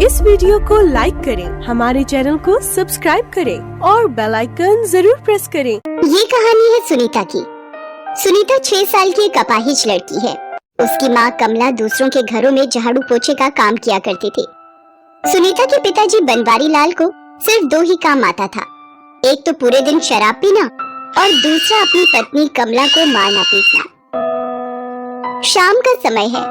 इस वीडियो को लाइक करें, हमारे चैनल को सब्सक्राइब करें और बेल आइकन जरूर प्रेस करें। ये कहानी है सुनीता की। सुनीता 6 साल की एक अपाहिज लड़की है। उसकी माँ कमला दूसरों के घरों में झाड़ू पोछे का काम किया करती थी। सुनीता के पिताजी बनवारी लाल को सिर्फ 2 ही काम आता था, एक तो पूरे दिन शराब पीना और दूसरा अपनी पत्नी कमला को मारना पीटना। शाम का समय है।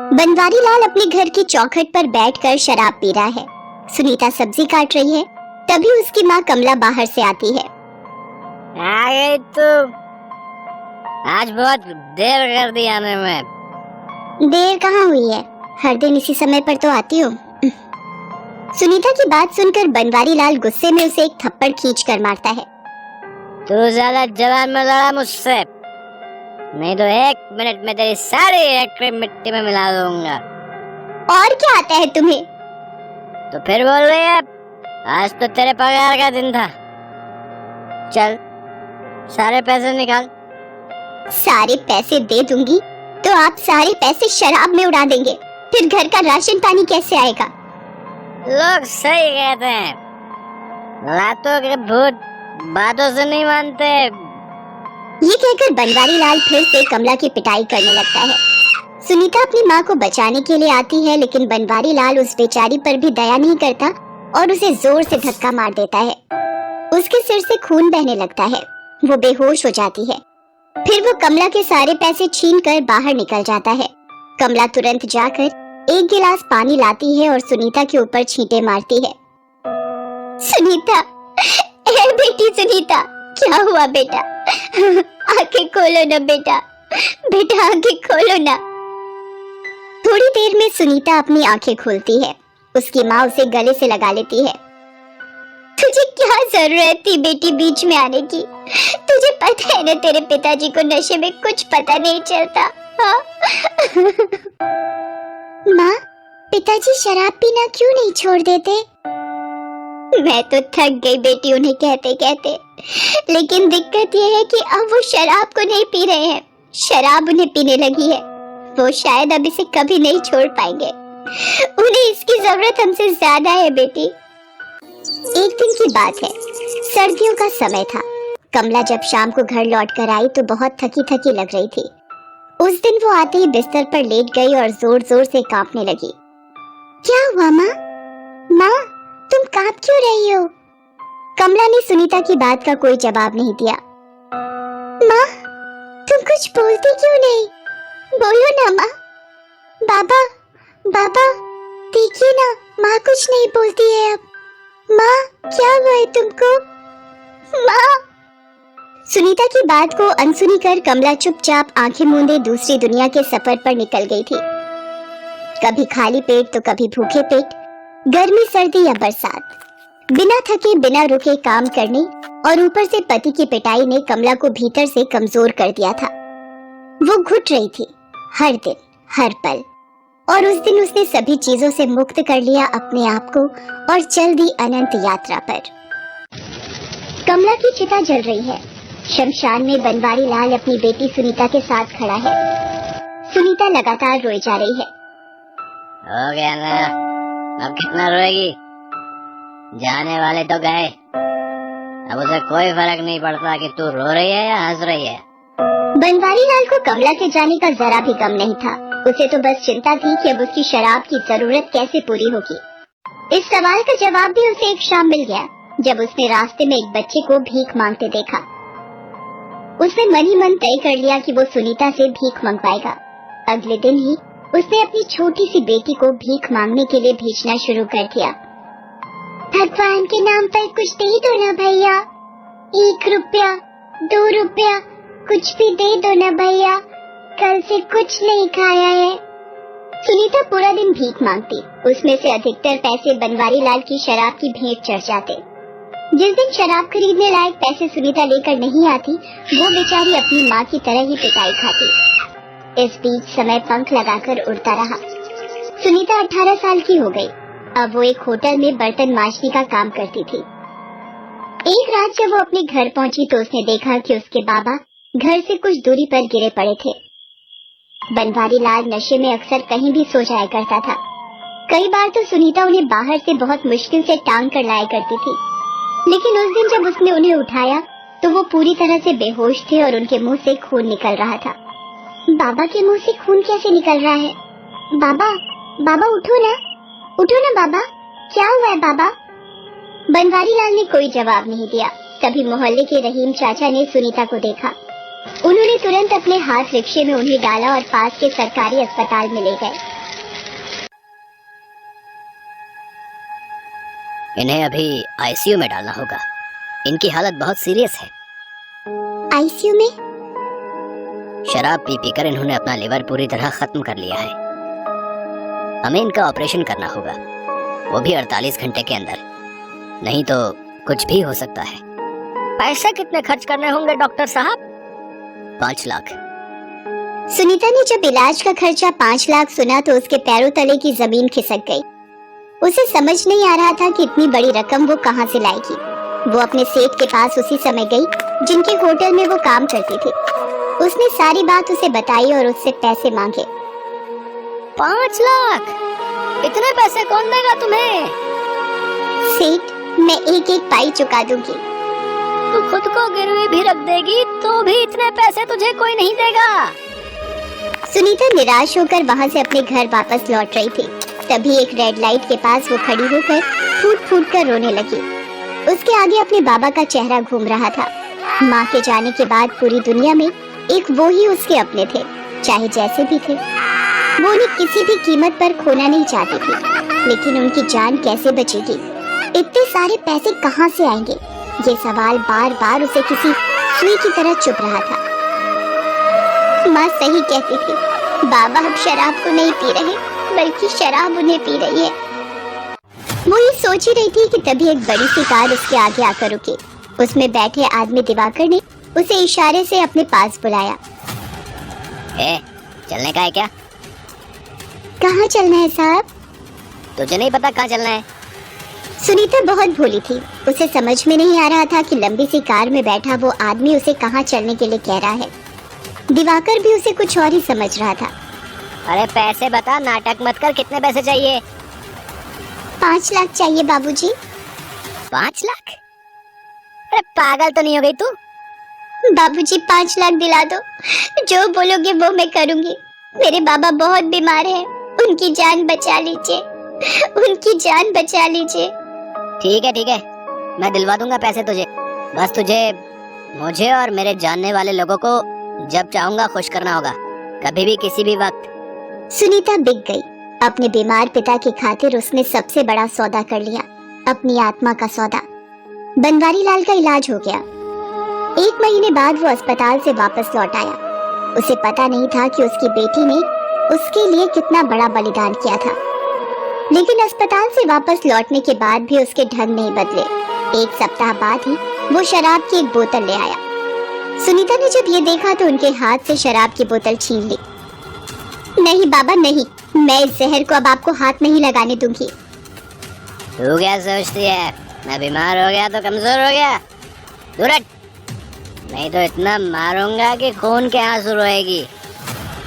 बनवारी लाल अपने घर की चौखट पर बैठकर शराब पी रहा है। सुनीता सब्जी काट रही है, तभी उसकी माँ कमला बाहर से आती है। आ गई तू? आज बहुत देर कर दी आने में। देर कहाँ हुई है, हर दिन इसी समय पर तो आती हूँ। सुनीता की बात सुनकर बनवारी लाल गुस्से में उसे एक थप्पड़ खींचकर मारता है। तू ज्यादा जवान में लड़ा मुझसे, नहीं तो 1 मिनट में तेरी सारी एक्ट्री मिट्टी में मिला दूंगा। और क्या आता है तुम्हें? तो फिर बोल रही है, आज तो तेरे पगार का दिन था, चल सारे पैसे निकाल। सारे पैसे दे दूंगी तो आप सारे पैसे शराब में उड़ा देंगे, फिर घर का राशन पानी कैसे आएगा? लोग सही कहते हैं, लातों के भूत बातों से नहीं मानते। ये कहकर बनवारी लाल फिर से कमला की पिटाई करने लगता है। सुनीता अपनी माँ को बचाने के लिए आती है, लेकिन बनवारी लाल उस बेचारी पर भी दया नहीं करता और उसे जोर से धक्का मार देता है। उसके सिर से खून बहने लगता है, वो बेहोश हो जाती है। फिर वो कमला के सारे पैसे छीनकर बाहर निकल जाता है। कमला तुरंत जाकर 1 गिलास पानी लाती है और सुनीता के ऊपर छींटे मारती है। सुनीता, ए बेटी सुनीता, क्या हुआ बेटा? आंखें खोलो ना बेटा, बेटा आंखें खोलो ना। थोड़ी देर में सुनीता अपनी आंखें खोलती है। उसकी माँ उसे गले से लगा लेती है। तुझे क्या जरूरत थी बेटी बीच में आने की? तुझे पता है ना तेरे पिताजी को नशे में कुछ पता नहीं चलता। माँ, पिताजी शराब पीना क्यों नहीं छोड़ देते? मैं तो थक गई बेटी उन्हें कहते कहते, लेकिन दिक्कत ये है कि अब वो शराब को नहीं पी रहे हैं, शराब उन्हें पीने लगी है। वो शायद अब इसे कभी नहीं छोड़ पाएंगे। उन्हें इसकी जरूरत हमसे ज्यादा है बेटी। एक दिन की बात है, सर्दियों का समय था। कमला जब शाम को घर लौट कर आई तो बहुत थकी थकी लग रही थी। उस दिन वो आते ही बिस्तर पर लेट गई और जोर जोर से कांपने लगी। क्या हुआ माँ? माँ, तुम कांप क्यों रही हो? कमला ने सुनीता की बात का कोई जवाब नहीं दिया। माँ, तुम कुछ बोलती क्यों नहीं? बोलो ना माँ। बाबा, बाबा, देखिए ना, माँ कुछ नहीं बोलती है अब। माँ, क्या हुआ है तुमको? माँ। सुनीता की बात को अनसुनी कर कमला चुपचाप आंखें मूंदे दूसरी दुनिया के सफर पर निकल गई थी। कभी खाली पेट तो कभी भूखे पेट, गर्मी सर्दी या बरसात, बिना थके बिना रुके काम करने और ऊपर से पति की पिटाई ने कमला को भीतर से कमजोर कर दिया था। वो घुट रही थी हर दिन हर पल, और उस दिन उसने सभी चीजों से मुक्त कर लिया अपने आप को और चल दी अनंत यात्रा पर। कमला की चिता जल रही है। शमशान में बनवारी लाल अपनी बेटी सुनीता के साथ खड़ा है। सुनीता लगातार रोई जा रही है। हो गया ना, अब कितना रोएगी? जाने वाले तो गए, अब उसे कोई फर्क नहीं पड़ता कि तू रो रही है या हंस रही है। बनवारी लाल को कमला के जाने का जरा भी गम नहीं था। उसे तो बस चिंता थी कि अब उसकी शराब की जरूरत कैसे पूरी होगी। इस सवाल का जवाब भी उसे एक शाम मिल गया, जब उसने रास्ते में एक बच्चे को भीख मांगते देखा। उसने मन ही मन तय कर लिया कि वो सुनीता से भीख मंगवाएगा। अगले दिन ही उसने अपनी छोटी सी बेटी को भीख मांगने के लिए भेजना शुरू कर दिया। भगवान के नाम पर कुछ दे दो ना भैया, 1 रुपया 2 रुपया कुछ भी दे दो ना भैया, कल से कुछ नहीं खाया है। सुनीता पूरा दिन भीख मांगती। उसमें से अधिकतर पैसे बनवारी लाल की शराब की भेंट चढ़ जाते। जिस दिन शराब खरीदने लायक पैसे सुनीता लेकर नहीं आती, वो बेचारी अपनी माँ की तरह ही पिटाई खाती। इस बीच समय पंख लगाकर उड़ता रहा। सुनीता 18 साल की हो गई। अब वो एक होटल में बर्तन मांजने का काम करती थी। एक रात जब वो अपने घर पहुंची तो उसने देखा कि उसके बाबा घर से कुछ दूरी पर गिरे पड़े थे। बनवारी लाल नशे में अक्सर कहीं भी सो जाया करता था। कई बार तो सुनीता उन्हें बाहर से बहुत मुश्किल से टांग कर लाया करती थी, लेकिन उस दिन जब उसने उन्हें उठाया तो वो पूरी तरह से बेहोश थे और उनके मुंह से खून निकल रहा था। बाबा के मुंह से खून कैसे निकल रहा है? बाबा, बाबा उठो ना बाबा, क्या हुआ है बाबा? बनवारी लाल ने कोई जवाब नहीं दिया। तभी मोहल्ले के रहीम चाचा ने सुनीता को देखा। उन्होंने तुरंत अपने हाथ रिक्शे में उन्हें डाला और पास के सरकारी अस्पताल में ले गए। इन्हें अभी आईसीयू में डालना होगा, इनकी हालत बहुत सीरियस है। आईसीयू में? शराब पी पीकर इन्होंने अपना लिवर पूरी तरह खत्म कर लिया है। हमें इनका ऑपरेशन करना होगा, वो भी 48 घंटे के अंदर, नहीं तो कुछ भी हो सकता है। पैसे कितने खर्च करने होंगे डॉक्टर साहब? 5 लाख। सुनीता ने जब इलाज का खर्चा 5 लाख सुना तो उसके पैरों तले की जमीन खिसक गई। उसे समझ नहीं आ रहा था कि इतनी बड़ी रकम वो कहां से लाएगी। वो अपने सेठ के पास उसी समय गई जिनके होटल में वो काम करती थी। उसने सारी बात उसे बताई और उससे पैसे मांगे। 5 लाख? इतने पैसे कौन देगा तुम्हें? सेठ, मैं एक एक पाई चुका दूंगी। तू खुद को गिरवी भी रख देगी तो भी इतने पैसे तुझे कोई नहीं देगा। सुनीता निराश होकर वहां से अपने घर वापस लौट रही थी। तभी एक रेड लाइट के पास वो खड़ी होकर फूट फूट कर रोने लगी। उसके आगे अपने बाबा का चेहरा घूम रहा था। माँ के जाने के बाद पूरी दुनिया में एक वो ही उसके अपने थे, चाहे जैसे भी थे। वो उन्हें किसी भी कीमत पर खोना नहीं चाहती थी, लेकिन उनकी जान कैसे बचेगी? इतने सारे पैसे कहाँ से आएंगे? ये सवाल बार बार उसे किसी सुई की तरह चुभ रहा था। माँ सही कहती थी, बाबा अब शराब को नहीं पी रहे, बल्कि शराब उन्हें पी रही है। वो ये सोच ही रही थी कि तभी एक बड़ी सी कार उसके आगे आकर रुकी। उसमें बैठे आदमी दिवाकर ने उसे इशारे से अपने पास बुलाया। चलने का है क्या? कहाँ चलना है साहब? तुझे नहीं पता कहाँ चलना है? सुनीता बहुत भोली थी। उसे समझ में नहीं आ रहा था कि लंबी सी कार में बैठा वो आदमी उसे कहाँ चलने के लिए कह रहा है। दिवाकर भी उसे कुछ और ही समझ रहा था। अरे पैसे बता, नाटक मत कर। कितने पैसे चाहिए? 5 लाख चाहिए बाबूजी। 5 लाख? अरे पागल तो नहीं हो गई तू? बाबूजी 5 लाख दिला दो, जो बोलोगे वो मैं करूंगी। मेरे बाबा बहुत बीमार हैं, उनकी जान बचा लीजिए, उनकी जान बचा लीजिए। ठीक है, मैं दिलवा दूंगा पैसे तुझे। बस तुझे मुझे और मेरे जानने वाले लोगों को जब चाहूंगा खुश करना होगा, कभी भी किसी भी वक्त। सुनीता बिक गई। अपने बीमार पिता की खातिर उसने सबसे बड़ा सौदा कर लिया, अपनी आत्मा का सौदा। बनवारी लाल का इलाज हो गया। 1 महीने बाद वो अस्पताल से वापस लौट आया। उसे पता नहीं था कि उसकी बेटी ने उसके लिए कितना बड़ा बलिदान किया था। लेकिन अस्पताल से वापस लौटने के बाद भी उसके ढंग नहीं बदले। 1 सप्ताह बाद ही वो शराब की एक बोतल ले आया। सुनीता ने जब ये देखा तो उनके हाथ से शराब की बोतल छीन ली। नहीं बाबा नहीं, मैं इस जहर को अब आपको हाथ नहीं लगाने दूंगी। तू क्या सोचती है, मैं बीमार हो गया तो कमजोर हो गया? दूर हट, नहीं तो इतना मारूंगा कि खून के आंसू रोएगी।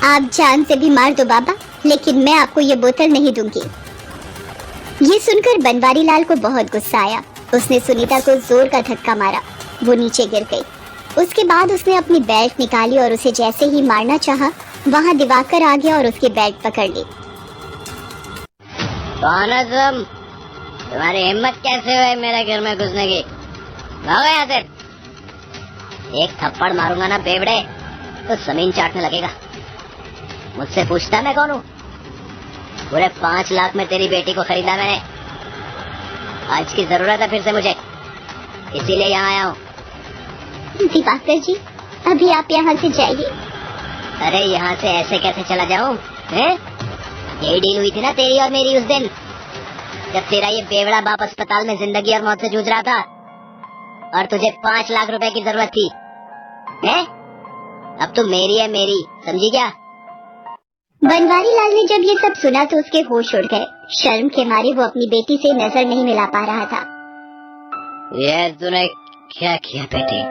आप जान से भी मार दो बाबा, लेकिन मैं आपको ये बोतल नहीं दूंगी। ये सुनकर बनवारी लाल को बहुत गुस्सा आया। उसने सुनीता को जोर का धक्का मारा, वो नीचे गिर गई। उसके बाद उसने अपनी बेल्ट निकाली और उसे जैसे ही मारना चाहा, वहाँ दिवाकर आ गया और उसकी बेल्ट पकड़ ली। कौन हो तुम? तुम्हारी हिम्मत कैसे हुई मेरे घर में घुसने की? भागो यहाँ से। एक थप्पड़ मारूंगा ना बेवड़े तो जमीन चाटने लगेगा। मुझसे पूछता मैं कौन हूँ? पूरे 5 लाख में तेरी बेटी को खरीदा मैंने। आज की जरूरत है फिर से मुझे, इसीलिए यहाँ आया हूँ। दिवाकर जी, अभी आप यहाँ से जाइए। अरे यहाँ से ऐसे कैसे चला जाऊँ? यही डील हुई थी ना तेरी और मेरी उस दिन, जब तेरा ये बेवड़ा बाप अस्पताल में जिंदगी और मौत से जूझ रहा था और तुझे 5 लाख रुपए की जरूरत थी। अब तू मेरी है, मेरी, समझी क्या? बनवारी लाल ने जब ये सब सुना तो उसके होश उड़ गए। शर्म के मारे वो अपनी बेटी से नजर नहीं मिला पा रहा था। ये तूने क्या किया बेटी?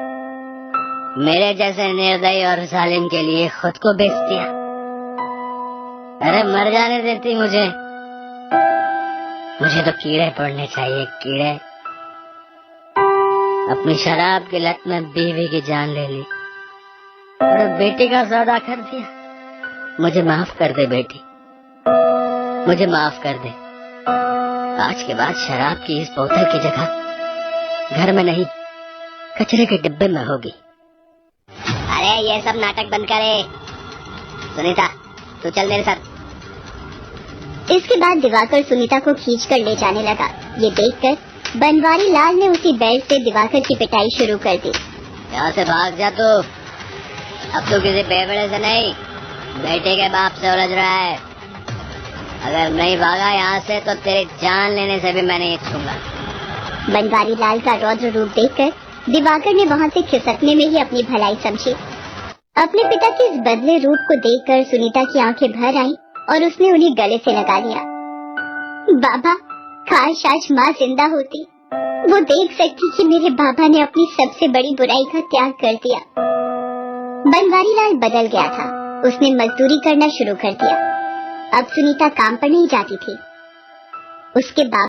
मेरे जैसे निर्दयी और जालिम के लिए खुद को बेच दिया। अरे मर जाने देती मुझे, मुझे तो कीड़े पड़ने चाहिए, कीड़े। अपनी शराब की लत में बीवी की जान ले ली और बेटी का सौदा कर दिया। मुझे माफ कर दे बेटी, मुझे माफ कर दे। आज के बाद शराब की इस बोतल की जगह घर में नहीं, कचरे के डिब्बे में होगी। अरे ये सब नाटक बंद करे। सुनीता, तू चल मेरे साथ। इसके बाद दिवाकर सुनीता को खींच कर ले जाने लगा। ये देखकर बनवारी लाल ने उसी बेल्ट से दिवाकर की पिटाई शुरू कर दी। यहाँ से भाग जा तू। अब तो किसी बेवड़े से नहीं, बेटे के बाप से उलझ रहा है। अगर नहीं भागा यहाँ से तो तेरी जान लेने से भी मैं नहीं छूंगा। बनवारी लाल का रौद्र रूप देखकर दिवाकर ने वहाँ से खिसकने में ही अपनी भलाई समझी। अपने पिता के इस बदले रूप को देखकर सुनीता की आंखें भर आईं और उसने उन्हें गले से लगा लिया। बाबा, काश आज माँ जिंदा होती, वो देख सकती कि मेरे बाबा ने अपनी सबसे बड़ी बुराई का त्याग कर दिया। बनवारी लाल बदल गया था। उसने मजदूरी करना शुरू कर दिया। अब सुनीता काम पर नहीं जाती थी। उसके बाबा